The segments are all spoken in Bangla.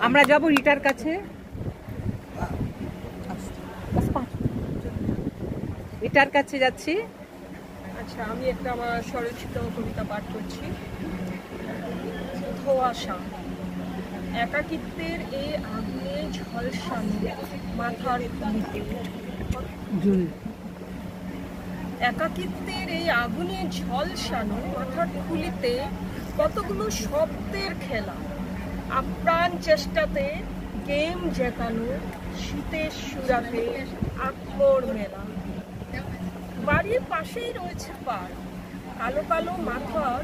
আমরা যাব রিটার কাছে। রিটার কাছে যাচ্ছি। আচ্ছা, আমি একটা আমার স্বরচিত কবিতা পাঠ করছি। ধোঁয়াশা। একাকিত্বের এই আগুনে ঝলসানো মাথার খুলিতে, একাকিত্বের এই আগুনে ঝলসানো মাথার খুলিতে কতগুলো শব্দের খেলা, আপ্রাণ চেষ্টাতে গেম জেতানো, শীতের সুরাতে আত্মর মেলা। বাড়ির পাশেই রয়েছে পার্ক, কালো কালো মাথার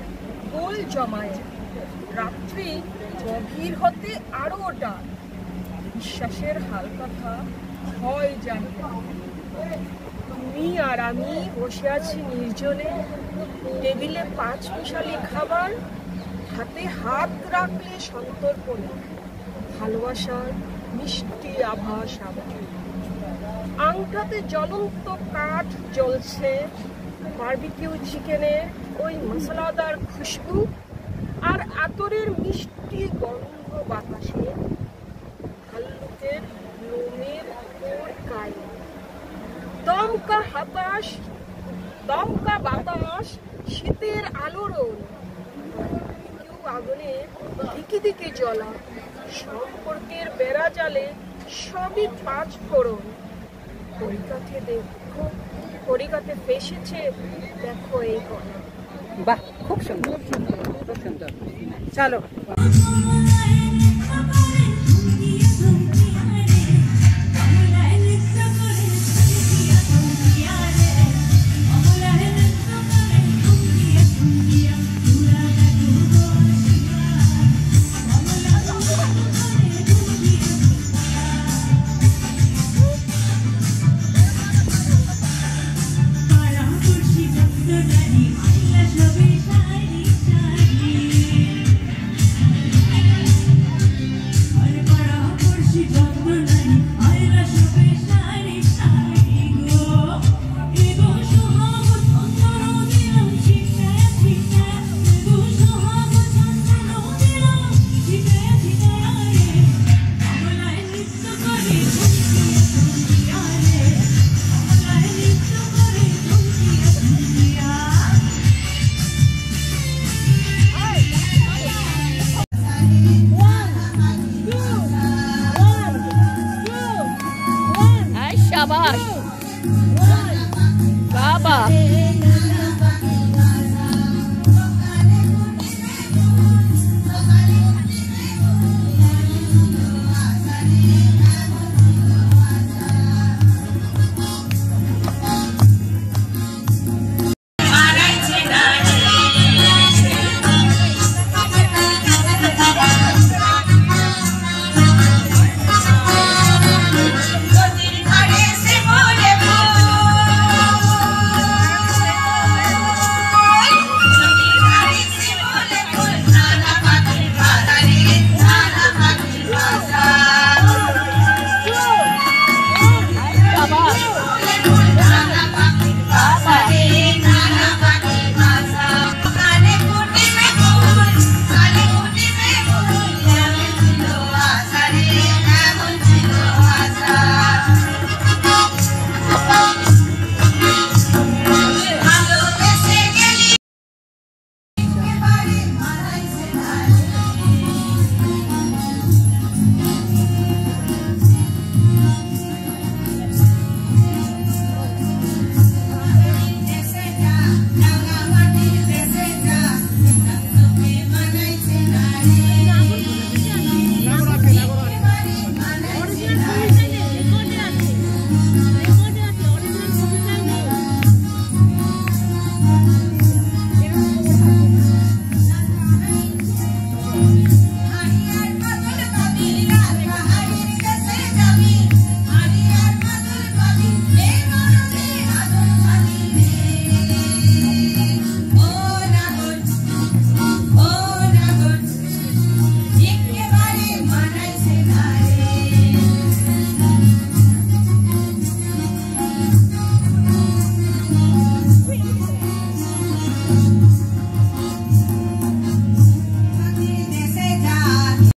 গোল জমায়, রাত্রি গভীর হতে আরো ডাক, বিশ্বাসের হাল কথা হয় জানি। তুমি আর আমি বসে আছি নির্জনে, টেবিলে 5 মিশালি খাবার, হাতে হাত রাখলে সন্তর্পণে ভালোবাসার মিষ্টি আভাস আবার। আংটাতে জ্বলন্ত কাঠ জ্বলছে, বারবিকিউ চিকেনের ওই মশলাদার খুশবু, আর আতরের মিষ্টি গন্ধ বাতাসে ভাল্লুকের লোমের ওর গায়ে। দমকা বাতাস, শীতের আলোড়ন, আগুনে দিকে দিকে জ্বলা, সম্পর্কের বেড়া জালে সবই 5 ফোড়ন। কড়িকাঠে দেখো, কড়িকাঠে ফেসেছে দেখো এই কণা। বাহ, খুব সুন্দর, খুব সুন্দর। চলো। শাবাশ।